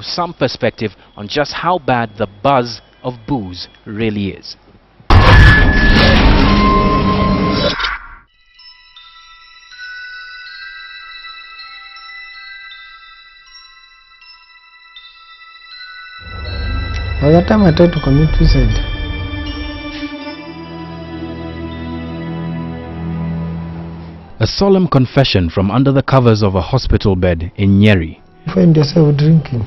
you some perspective on just how bad the buzz of booze really is. By the time I tried to commit suicide, a solemn confession from under the covers of a hospital bed in Nyeri. you find yourself drinking.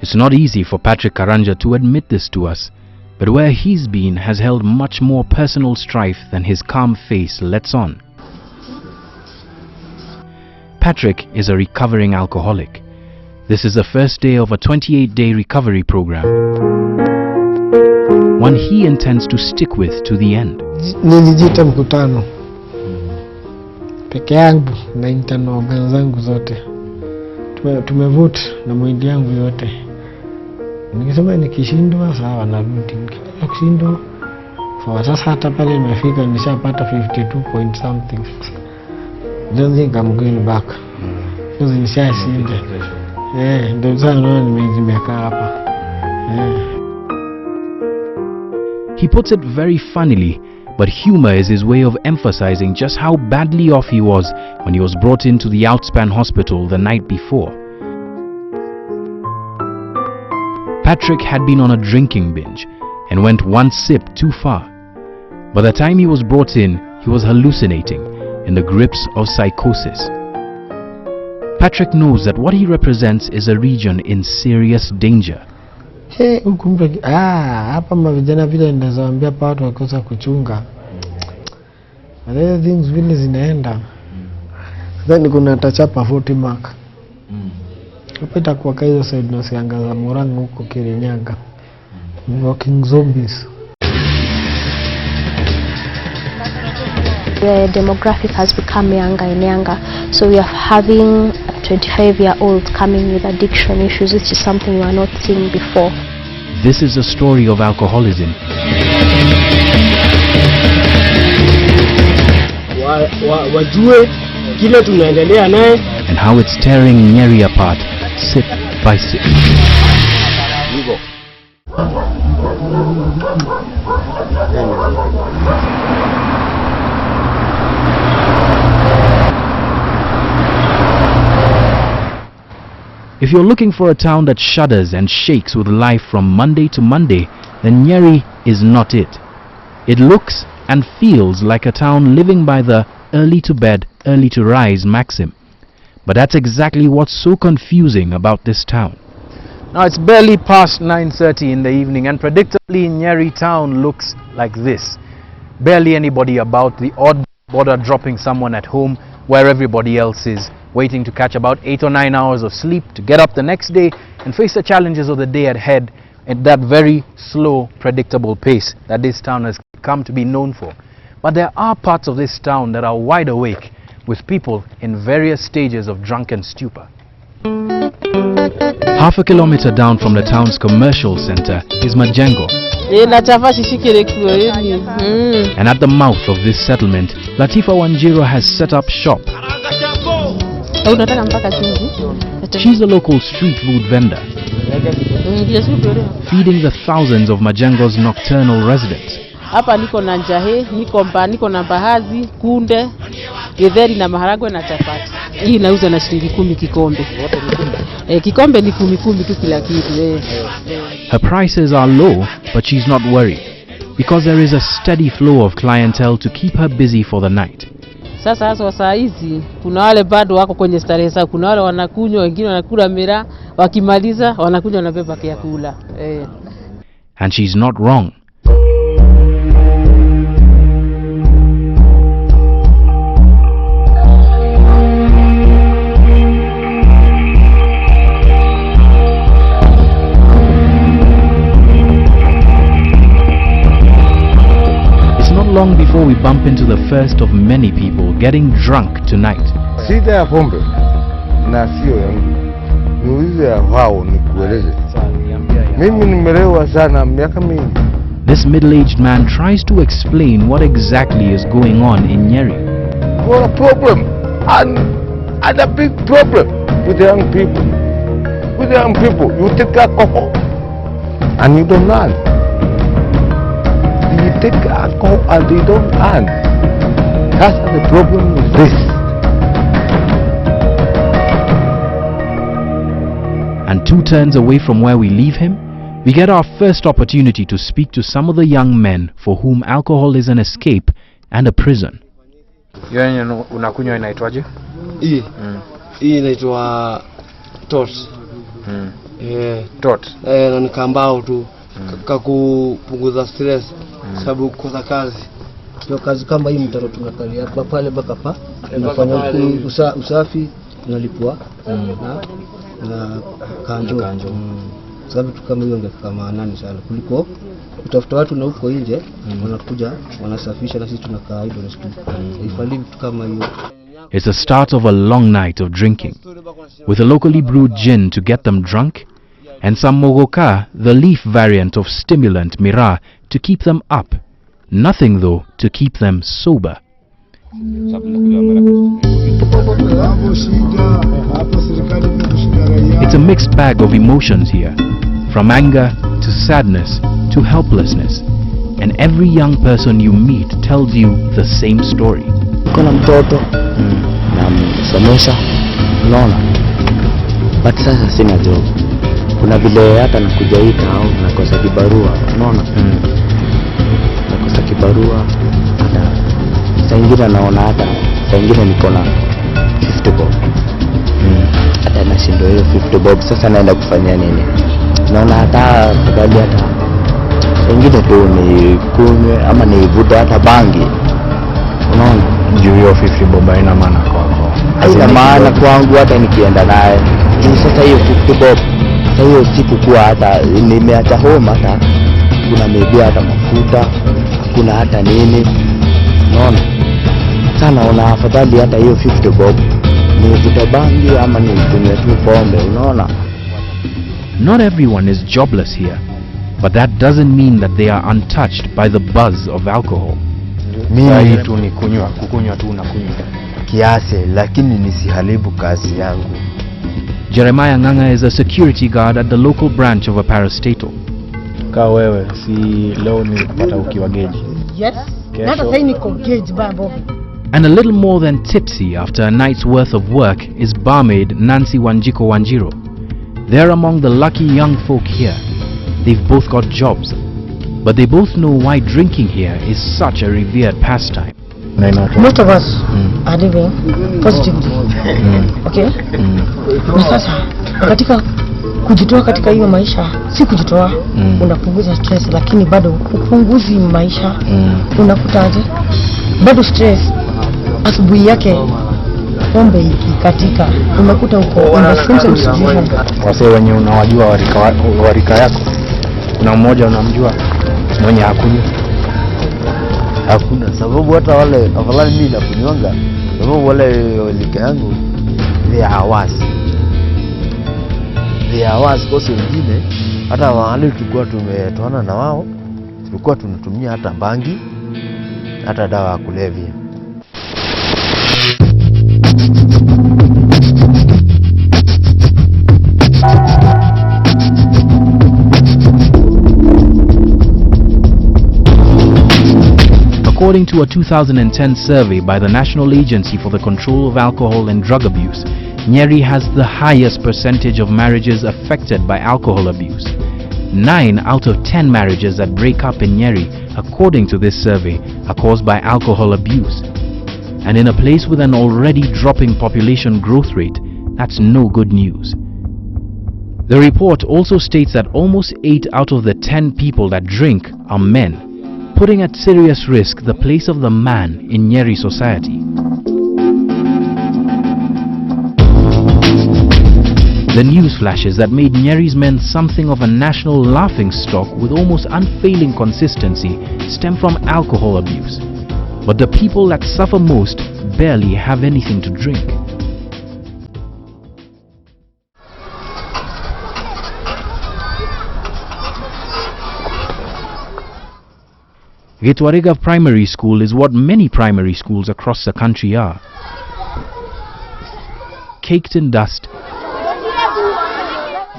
It's not easy for Patrick Karanja to admit this to us, but where he's been has held much more personal strife than his calm face lets on. Patrick is a recovering alcoholic. This is the first day of a 28-day recovery program, one he intends to stick with to the end. Nilijita mkutano peke yangu na internal organs zangu zote. Tumevote na mwili yangu yote. Nikisema nikishindwa sawa narudi, nikishindwa kwa sasa hata pale nimefika nishapata 52 point something. Don't think I'm going back. Because nishashinda. Ndio sana naona nimekaa hapa. He puts it very funnily, but humor is his way of emphasizing just how badly off he was when he was brought into the Outspan hospital the night before. Patrick had been on a drinking binge and went one sip too far. By the time he was brought in, he was hallucinating, in the grips of psychosis. Patrick knows that what he represents is a region in serious danger. Hapa mavijana vile ninazoambia watu wakosa kuchunga. Other things vile zinaenda. Then kuna tachapa 40 mark. Upita kwa hiyo side na siangaza Morango huko Kirinyaga. Walking zombies. The demographic has become younger and younger, so we are having a 25-year-old coming with addiction issues, which is something we are not seeing before. This is a story of alcoholism. Wajue kile tunaendelea naye and how it's tearing Nyeri apart, sip by sip. If you're looking for a town that shudders and shakes with life from Monday to Monday, then Nyeri is not it. It looks and feels like a town living by the early to bed, early to rise maxim. But that's exactly what's so confusing about this town. Now it's barely past 9:30 in the evening, and predictably Nyeri town looks like this. Barely anybody about, the odd border dropping someone at home where everybody else is, waiting to catch about 8 or 9 hours of sleep to get up the next day and face the challenges of the day ahead at that very slow, predictable pace that this town has come to be known for. But there are parts of this town that are wide awake, with people in various stages of drunken stupor. Half a kilometer down from the town's commercial center is Majengo. And at the mouth of this settlement, Latifa Wanjiro has set up shop. She's a local street food vendor, feeding the thousands of Majengo's nocturnal residents. Hapa niko na njahe, niko na bahazi, kunde, githeri na maharagwe na chapati. Hii nauza na shilingi 10 kikombe. Kikombe ni 10 tu kila kitu. Her prices are low, but she's not worried because there is a steady flow of clientele to keep her busy for the night. Sasa saa hizi kuna wale bado wako kwenye starehe zao, kuna wale wanakunywa, wengine wanakula miraa, wakimaliza wanakunywa na beba vyakula. And she's not wrong. Long before we bump into the first of many people getting drunk tonight. Shida ya pombe na sio yangu. Niulize hao nikueleze. Mimi nimelewa sana miaka mingi. This middle-aged man tries to explain what exactly is going on in Nyeri. What a problem, and a big problem with the young people. With these young people, you take alcohol and you don't learn. You take alcohol and you don't learn. That's the problem with this. And 2 turns away from where we leave him, we get our first opportunity to speak to some of the young men for whom alcohol is an escape and a prison. Yenye unakunywa inaitwaje? Hii inaitwa tot. Tot. Na nikambao tu kupunguza stress sababu kwa kazi. Ndio kazi kama hii mtaro tunakalia hapa pale mpaka hapa. Tunafanya usafi tunalipwa na kanjo. Sababu kama hiyo ingefika maana sana kuliko kutafuta watu na huko nje wanakuja wanasafisha na sisi tunakaa idle na siku. Ifali vitu kama hiyo. It's the start of a long night of drinking, with a locally brewed gin to get them drunk, and some mogoka, the leaf variant of stimulant miraa, to keep them up. Nothing though to keep them sober. It's a mixed bag of emotions here, from anger to sadness to helplessness, and every young person you meet tells you the same story. Kuna mtoto na msomesha, unaona, but sasa sina job. Kuna vile hata nakuja hii au nakosa kibarua, unaona, nakosa kibarua, hata saa ingine naona, hata saa ingine niko na 50 bob, hata nashindwa hiyo 50 bob, sasa naenda kufanya nini? Naona hata tukali hata saa ingine tu ni kunywe ama ni vuta hata bangi, unaona. Juu hiyo 50 bob haina maana kwako. Haina maana kwangu hata nikienda naye. Sasa hiyo 50 bob, sasa hiyo siku kuwa hata nimeacha home, hata kuna maybe hata mafuta, kuna hata nini, unaona. Sana naona afadhali hata hiyo 50 bob ni vuta bangi ama ni kunywa tu pombe, unaona. Not everyone is jobless here, but that doesn't mean that they are untouched by the buzz of alcohol. Mimi tu ni kukunywa tu unakunywa Kiasi, lakini nisiharibu kazi yangu. Jeremiah Nganga is a security guard at the local branch of a parastatal. Kaa wewe, si leo nilipata ukiwa gauge. Yes. Hata sasa niko gauge babo. And a little more than tipsy after a night's worth of work is barmaid Nancy Wanjiko Wanjiro. They're among the lucky young folk here. They've both got jobs, but they both know why drinking here is such a revered pastime. Most of us are living positively. Okay? Na sasa katika kujitoa katika hiyo maisha, si kujitoa, unapunguza stress, lakini bado upunguzi maisha, unakutaje? Bado stress, asubuhi yake pombe ikikatika, unakuta uko in the same situation. Wase wenye unawajua warika yako, kuna mmoja unamjua mwenye hakunywa? Hakuna, sababu hata wale afadhali mimi nakunywanga, sababu wale walika yangu they are worse kwa sababu wengine hata wale tulikuwa tumetoana na wao, tulikuwa tunatumia hata bangi, hata dawa ya kulevya. According to a 2010 survey by the National Agency for the Control of Alcohol and Drug Abuse, Nyeri has the highest percentage of marriages affected by alcohol abuse. 9 out of 10 marriages that break up in Nyeri, according to this survey, are caused by alcohol abuse. And in a place with an already dropping population growth rate, that's no good news. The report also states that almost 8 out of the 10 people that drink are men, putting at serious risk the place of the man in Nyeri society. The news flashes that made Nyeri's men something of a national laughingstock with almost unfailing consistency stem from alcohol abuse. But the people that suffer most barely have anything to drink. Gitwariga Primary School is what many primary schools across the country are. Caked in dust,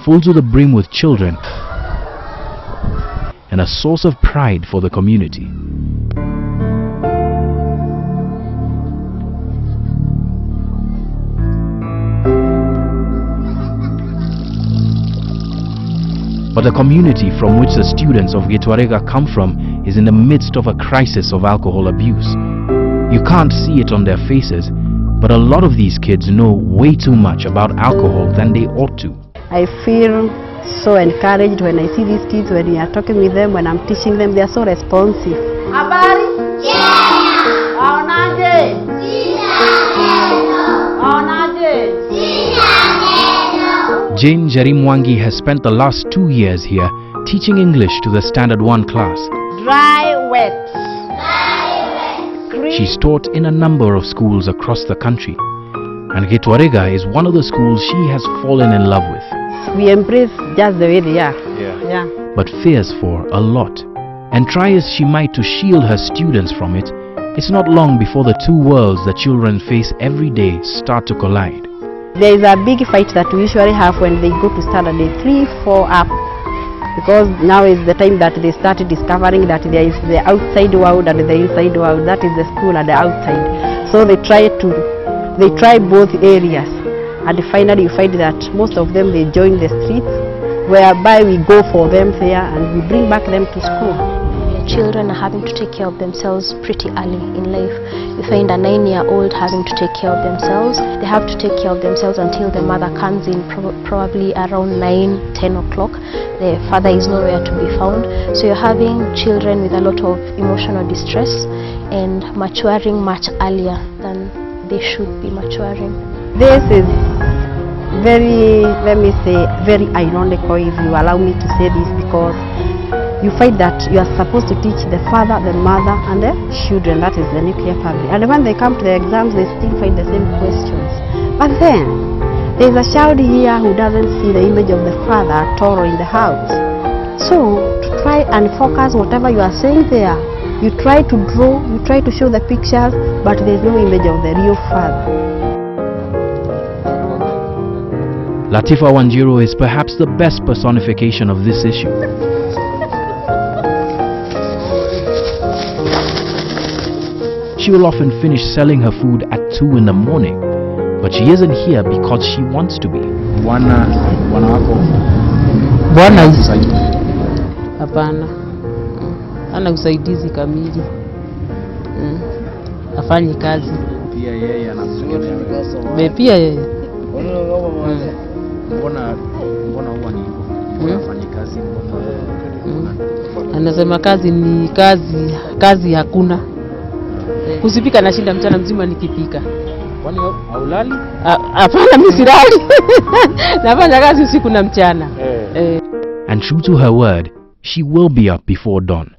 full to the brim with children, and a source of pride for the community. But the community from which the students of Gitwarega come from is in the midst of a crisis of alcohol abuse. You can't see it on their faces, but a lot of these kids know way too much about alcohol than they ought to. I feel so encouraged when I see these kids, when we are talking with them, when I'm teaching them, they are so responsive. Habari? Yeah. Waonaje? Waonaje? Jane Jerimwangi has spent the last 2 years here teaching English to the Standard 1 class. Dry, wet. She's taught in a number of schools across the country, and Gitwarega is one of the schools she has fallen in love with. We embrace just the way they are. Yeah. But fears for a lot. And try as she might to shield her students from it, it's not long before the two worlds the children face every day start to collide. There is a big fight that we usually have when they go to Standard 3, 4 up, because now is the time that they started discovering that there is the outside world and the inside world. That is the school and the outside. So they try both areas, and finally you find that most of them, they join the streets, whereby we go for them there and we bring back them to school. Children are having to take care of themselves pretty early in life. You find a 9-year-old having to take care of themselves. They have to take care of themselves until the mother comes in, probably around 9, 10 o'clock. The father is nowhere to be found. So you're having children with a lot of emotional distress and maturing much earlier than they should be maturing. This is very, let me say, very ironical, if you allow me to say this, because you find that you are supposed to teach the father, the mother, and the children. That is the nuclear family. And when they come to the exams, they still find the same questions. But then, there is a child here who doesn't see the image of the father at all in the house. So, to try and focus whatever you are saying there, you try to draw, you try to show the pictures, but there is no image of the real father. Latifa Wanjiru is perhaps the best personification of this issue. She will often finish selling her food at 2 in the morning, but she isn't here because she wants to be. Bwana wako Hapana. Ana usaidizi kamili. Afanye kazi. pia yeye anafikiria. Pia yeye. Mbona huwa ni unafanya kazi mbona? Anasema kazi ni kazi hakuna. Kusipika na shinda mchana mzima nikipika. Kwani haulali? Hapana, mimi silali. Nafanya kazi usiku na mchana. And true to her word, she will be up before dawn.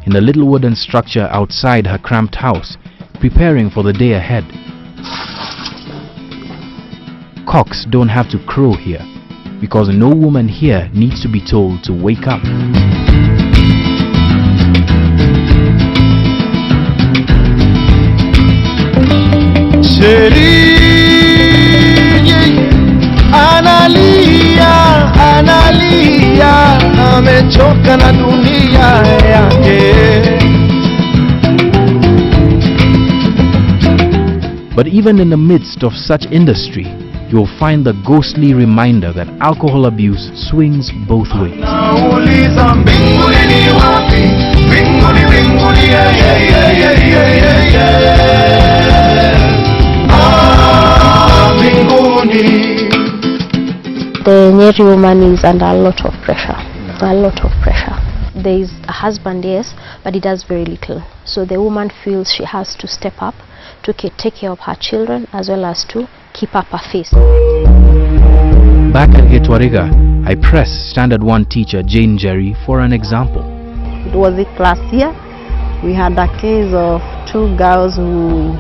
In the little wooden structure outside her cramped house, preparing for the day ahead. Cocks don't have to crow here, because no woman here needs to be told to wake up. Analia, amechoka na dunia yake. But even in the midst of such industry, you'll find the ghostly reminder that alcohol abuse swings both ways. Nauliza mbinguni ni wapi? Mbinguni, mbinguni. The Nyeri woman is under a lot of pressure. There is a husband, yes, but he does very little. So the woman feels she has to step up to take care of her children as well as to keep up her face. Back at Gitwarega, I pressed Standard 1 teacher Jane Jerry for an example. It was last year. We had a case of 2 girls who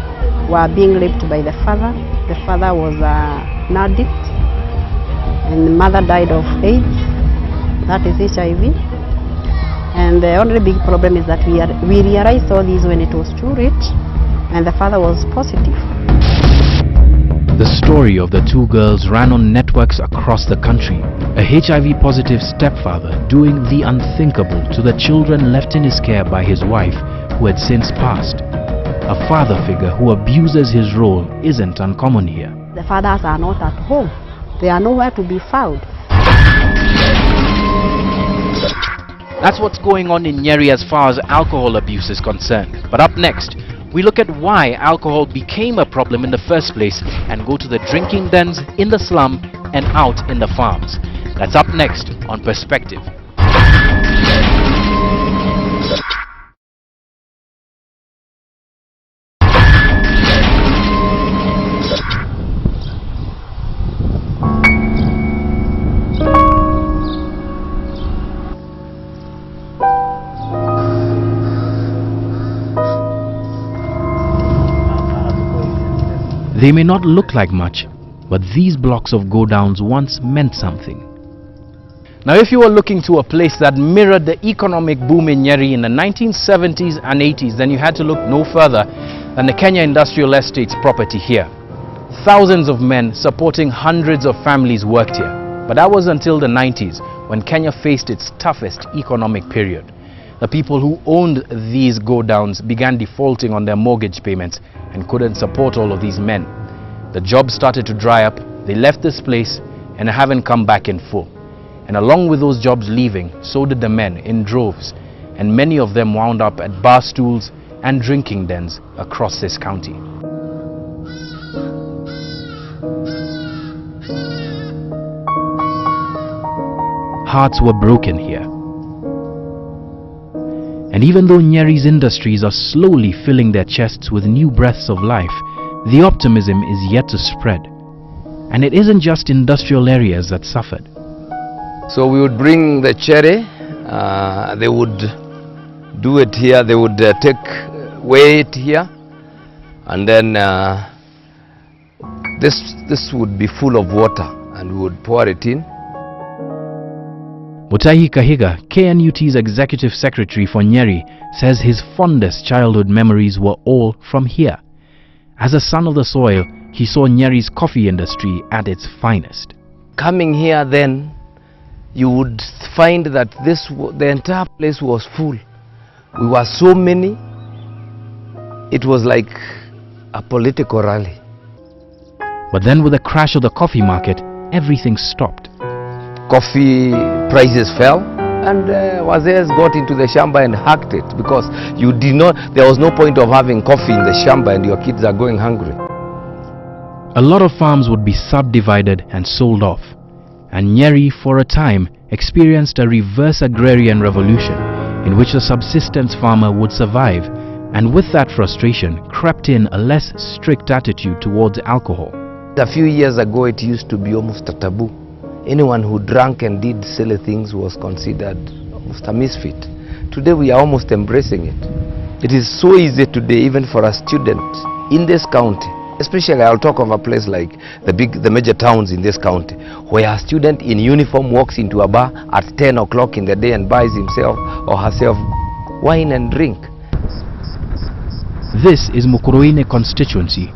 were being raped by the father. The father was an addict, and the mother died of AIDS, that is HIV. And the only big problem is that we realized all this when it was too late, and the father was positive. The story of the two girls ran on networks across the country. A HIV-positive stepfather doing the unthinkable to the children left in his care by his wife, who had since passed. A father figure who abuses his role isn't uncommon here. The fathers are not at home. They are nowhere to be found. That's what's going on in Nyeri as far as alcohol abuse is concerned. But up next, we look at why alcohol became a problem in the first place and go to the drinking dens in the slum and out in the farms. That's up next on Perspective. They may not look like much, but these blocks of go-downs once meant something. Now, if you were looking to a place that mirrored the economic boom in Nyeri in the 1970s and 80s, then you had to look no further than the Kenya Industrial Estates property here. Thousands of men supporting hundreds of families worked here. But that was until the 90s, when Kenya faced its toughest economic period. The people who owned these go-downs began defaulting on their mortgage payments and couldn't support all of these men. The jobs started to dry up, they left this place and haven't come back in full. And along with those jobs leaving, so did the men in droves, and many of them wound up at bar stools and drinking dens across this county. Hearts were broken here. And even though Nyeri's industries are slowly filling their chests with new breaths of life, the optimism is yet to spread. And it isn't just industrial areas that suffered. So we would bring the cherry, they would do it here, they would weigh it here, and then this would be full of water and we would pour it in. Mutahi Kahiga, KNUT's executive secretary for Nyeri, says his fondest childhood memories were all from here. As a son of the soil, he saw Nyeri's coffee industry at its finest. Coming here then, you would find that the entire place was full. We were so many, it was like a political rally. But then with the crash of the coffee market, everything stopped. Coffee prices fell and wazers got into the shamba and hacked it because there was no point of having coffee in the shamba and your kids are going hungry. A lot of farms would be subdivided and sold off, and Nyeri for a time experienced a reverse agrarian revolution in which the subsistence farmer would survive, and with that frustration crept in a less strict attitude towards alcohol. A few years ago it used to be almost a taboo. Anyone who drank and did silly things was considered almost a misfit. Today we are almost embracing it. It is so easy today even for a student in this county, especially I'll talk of a place like the major towns in this county, where a student in uniform walks into a bar at 10 o'clock in the day and buys himself or herself wine and drink. This is Mukuruine constituency.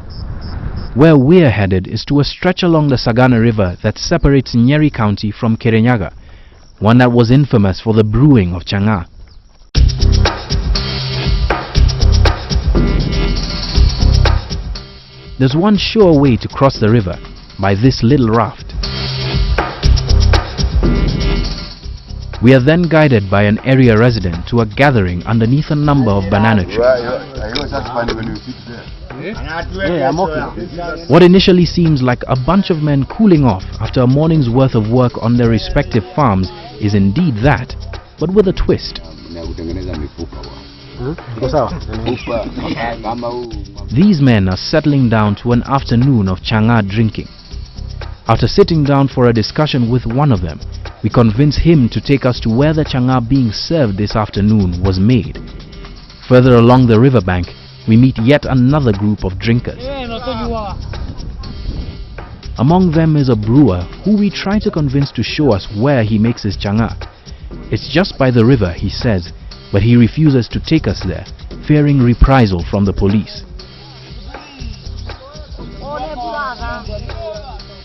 Where we're headed is to a stretch along the Sagana River that separates Nyeri County from Kirinyaga, one that was infamous for the brewing of changa. There's one sure way to cross the river, by this little raft. We are then guided by an area resident to a gathering underneath a number of banana trees. What initially seems like a bunch of men cooling off after a morning's worth of work on their respective farms is indeed that, but with a twist. These men are settling down to an afternoon of changa drinking. After sitting down for a discussion with one of them, we convince him to take us to where the changa being served this afternoon was made. Further along the riverbank, we meet yet another group of drinkers. Among them is a brewer who we try to convince to show us where he makes his changa. It's just by the river, he says, but he refuses to take us there, fearing reprisal from the police.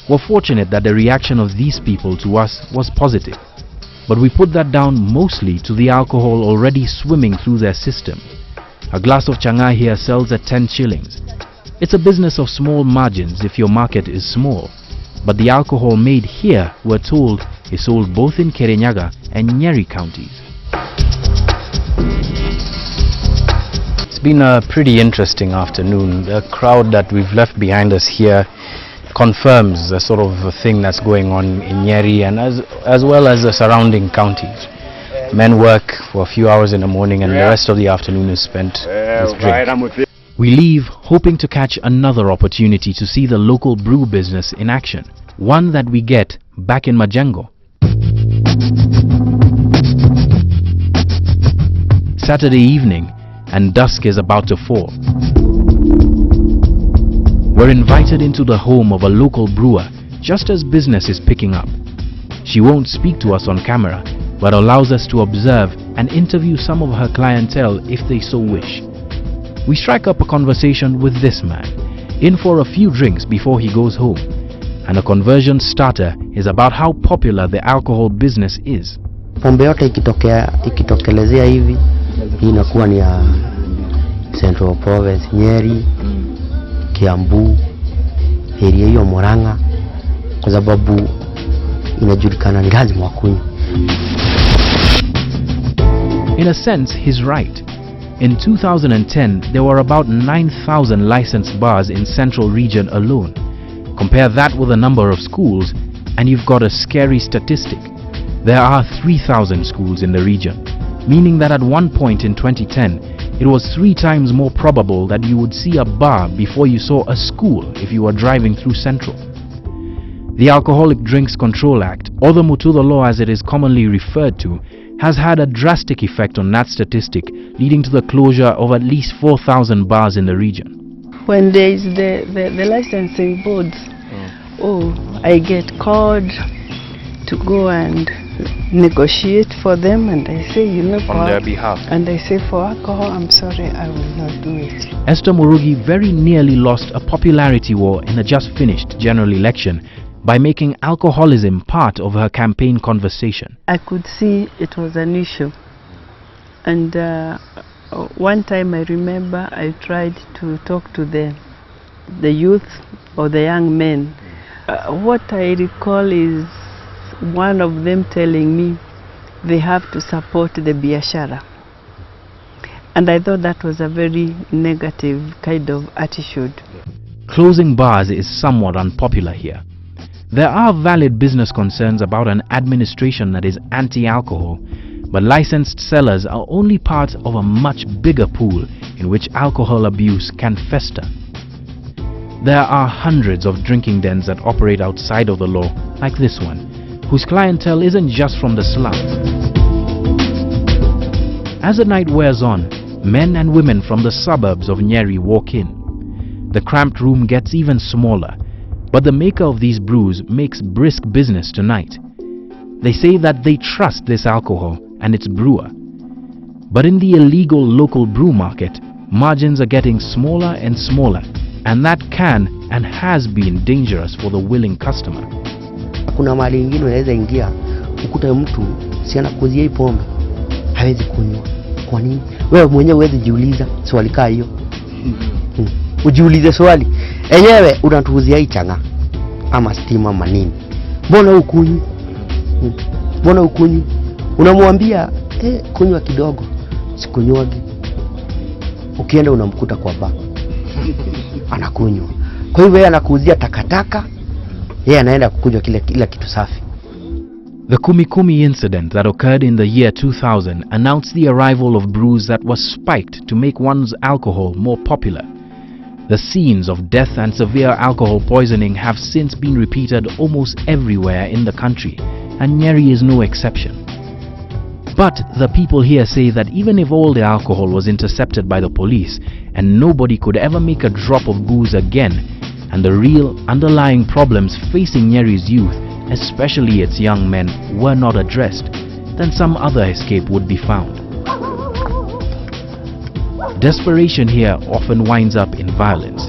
We're fortunate that the reaction of these people to us was positive, but we put that down mostly to the alcohol already swimming through their system. A glass of changa here sells at 10 shillings. It's a business of small margins if your market is small, but the alcohol made here, we're told, is sold both in Kirinyaga and Nyeri counties. It's been a pretty interesting afternoon. The crowd that we've left behind us here confirms the sort of thing that's going on in Nyeri and as well as the surrounding counties. Men work for a few hours in the morning and the rest of the afternoon is spent with drink. We leave hoping to catch another opportunity to see the local brew business in action, one that we get back in Majengo. Saturday evening, and dusk is about to fall. We're invited into the home of a local brewer just as business is picking up. She won't speak to us on camera, but allows us to observe and interview some of her clientele if they so wish. We strike up a conversation with this man, in for a few drinks before he goes home, and a conversion starter is about how popular the alcohol business is. Pombe yote ikitokelezea hivi, hii inakuwa ni ya Central Province, Nyeri, Kiambu, area hiyo Murang'a, kwa sababu inajulikana ni lazima wakunywe. In a sense, he's right. In 2010, there were about 9,000 licensed bars in Central Region alone. Compare that with the number of schools, and you've got a scary statistic. There are 3,000 schools in the region, meaning that at one point in 2010, it was 3 times more probable that you would see a bar before you saw a school if you were driving through Central. The Alcoholic Drinks Control Act, or the Mutudo Law as it is commonly referred to, has had a drastic effect on that statistic, leading to the closure of at least 4,000 bars in the region. When there is the licensing boards, I get called to go and negotiate for them, and I say, you know, on their behalf. And I say, for alcohol, I'm sorry, I will not do it. Esther Murugi very nearly lost a popularity war in a just finished general election by making alcoholism part of her campaign conversation. I could see it was an issue, and one time I remember I tried to talk to the youth or the young men. What I recall is one of them telling me they have to support the biashara, and I thought that was a very negative kind of attitude. Closing bars is somewhat unpopular here. There are valid business concerns about an administration that is anti-alcohol, but licensed sellers are only part of a much bigger pool in which alcohol abuse can fester. There are hundreds of drinking dens that operate outside of the law, like this one, whose clientele isn't just from the slums. As the night wears on, men and women from the suburbs of Nyeri walk in. The cramped room gets even smaller, but the maker of these brews makes brisk business tonight. They say that they trust this alcohol and its brewer. But in the illegal local brew market, margins are getting smaller and smaller, and that can and has been dangerous for the willing customer. Kuna mali ingine unaweza ingia ukuta mtu si anakuzia hii pombe hawezi kunywa. Kwa nini? Wewe mwenyewe huwezi jiuliza swali kaa hiyo. Ujiulize swali. Enyewe unatuzia hii changa ama stima ama nini? Mbona ukunywi? Mbona ukunywi? Unamwambia kunywa kidogo. Sikunywagi. Ukienda unamkuta kwa bar. Anakunywa. Kwa hivyo yeye anakuuzia takataka. Yeye anaenda kukunywa kila kitu safi. The Kumikumi incident that occurred in the year 2000 announced the arrival of brews that were spiked to make one's alcohol more popular. The scenes of death and severe alcohol poisoning have since been repeated almost everywhere in the country, and Nyeri is no exception. But the people here say that even if all the alcohol was intercepted by the police and nobody could ever make a drop of booze again, and the real underlying problems facing Nyeri's youth, especially its young men, were not addressed, then some other escape would be found. Desperation here often winds up in violence.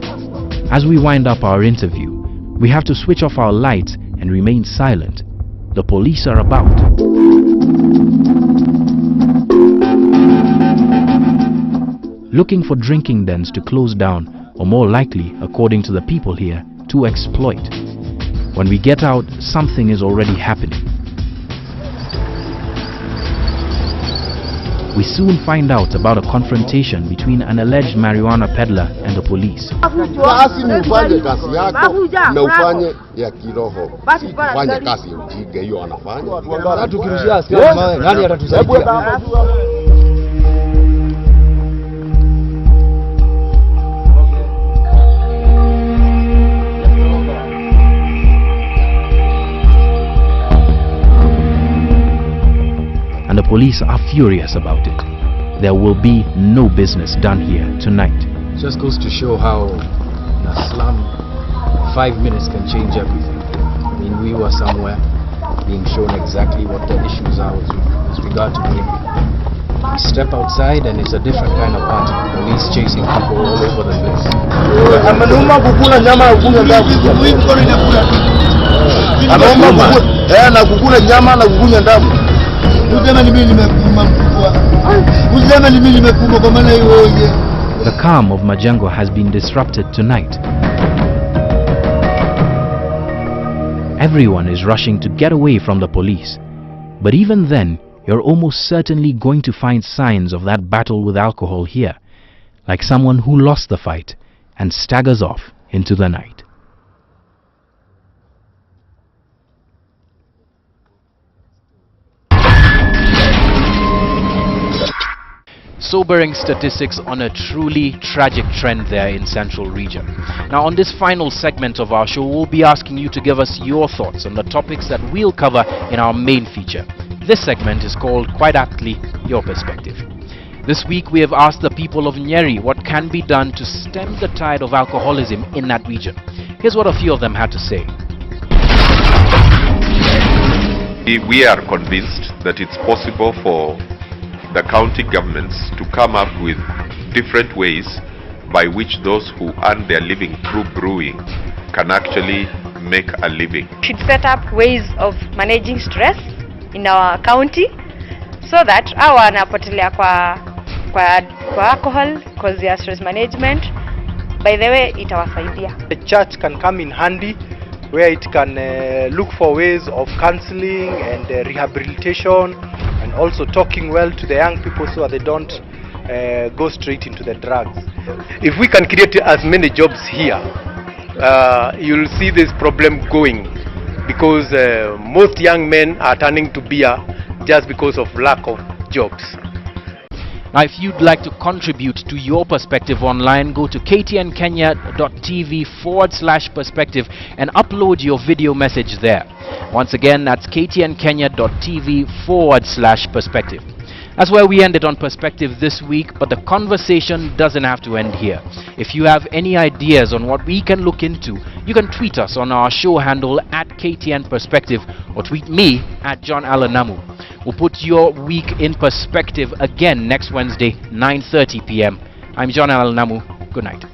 As we wind up our interview, We have to switch off our lights and remain silent. The police are about. Looking for drinking dens to close down, or more likely, according to the people here, to exploit. When we get out, something is already happening. We soon find out about a confrontation between an alleged marijuana peddler and the police. Basi ni ufanye kazi yako na ufanye ya kiroho. Fanya kazi ujinga hiyo anafanya. Sasa tukirushia askari mawe, nani atatusaidia? And the police are furious about it. There will be no business done here tonight. Just goes to show how in a slum 5 minutes can change everything. I mean, we were somewhere being shown exactly what the issues are with regard to brewing. Step outside and it's a different kind of party. Police chasing people all over the place. Amenuma kukula nyama na kukunywa damu. Na kukula nyama na kukunywa damu. The calm of Majengo has been disrupted tonight. Everyone is rushing to get away from the police. But even then, you're almost certainly going to find signs of that battle with alcohol here, like someone who lost the fight and staggers off into the night. Sobering statistics on a truly tragic trend there in Central Region. Now on this final segment of our show, we'll be asking you to give us your thoughts on the topics that we'll cover in our main feature. This segment is called, quite aptly, Your Perspective. This week we have asked the people of Nyeri what can be done to stem the tide of alcoholism in that region. Here's what a few of them had to say. We are convinced that it's possible for the county governments to come up with different ways by which those who earn their living through brewing can actually make a living. We should set up ways of managing stress in our county so that our wanapotelea kwa alcohol because ya stress management, by the way, itawasaidia. The church can come in handy where it can look for ways of counseling and rehabilitation, and also talking well to the young people so that they don't go straight into the drugs. If we can create as many jobs here, you'll see this problem going, because most young men are turning to beer just because of lack of jobs. Now if you'd like to contribute to Your Perspective online, go to ktnkenya.tv/perspective and upload your video message there. Once again, that's ktnkenya.tv/perspective. That's where we ended on Perspective this week, but the conversation doesn't have to end here. If you have any ideas on what we can look into, you can tweet us on our show handle at KTN Perspective or tweet me at John Allen Namu. We'll put your week in perspective again next Wednesday, 9:30 p.m. I'm John Allen Namu. Good night.